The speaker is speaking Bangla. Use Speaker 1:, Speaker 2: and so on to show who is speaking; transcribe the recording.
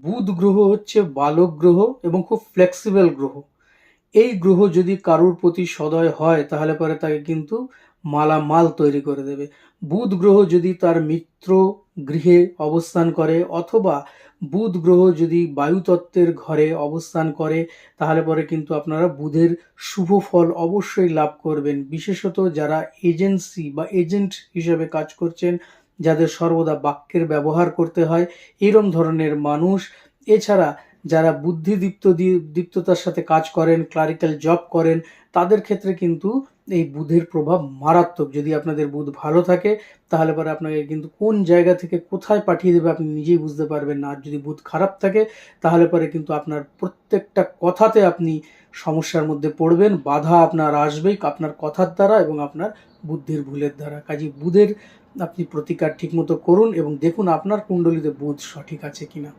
Speaker 1: বুধ গ্রহ হচ্ছে বালক গ্রহ এবং খুব ফ্লেক্সিবল গ্রহ। এই গ্রহ যদি কারুর প্রতি সদয় হয় তাহলে পরে তাকে কিন্তু মালামাল তৈরি করে দেবে। বুধ গ্রহ যদি তার মিত্র গৃহে অবস্থান করে অথবা বুধ গ্রহ যদি বায়ুতত্ত্বের ঘরে অবস্থান করে তাহলে পরে কিন্তু আপনারা বুধের শুভ ফল অবশ্যই লাভ করবেন। বিশেষত যারা এজেন্সি বা এজেন্ট হিসেবে কাজ করছেন, যাদের সর্বদা বাক্যের ব্যবহার করতে হয়, এরম ধরনের মানুষ, এছাড়া যারা দীপ্ততার সাথে কাজ করেন, ক্লারিক্যাল জব করেন, তাদের ক্ষেত্রে কিন্তু এই বুধের প্রভাব মারাত্মক। যদি আপনাদের বুধ ভালো থাকে তাহলে পরে আপনাকে কিন্তু কোন জায়গা থেকে কোথায় পাঠিয়ে দেবে আপনি নিজেই বুঝতে পারবেন না। আর যদি বুধ খারাপ থাকে তাহলে পরে কিন্তু আপনার প্রত্যেকটা কথাতে আপনি সমস্যার মধ্যে পড়বেন, বাধা আপনার আসবেই আপনার কথার দ্বারা এবং আপনার বুদ্ধির ভুলের দ্বারা। কাজেই বুধের আপনি প্রতিকার ঠিকমতো করুন এবং দেখুন আপনার কুণ্ডলিতে বুধ সঠিক আছে কিনা।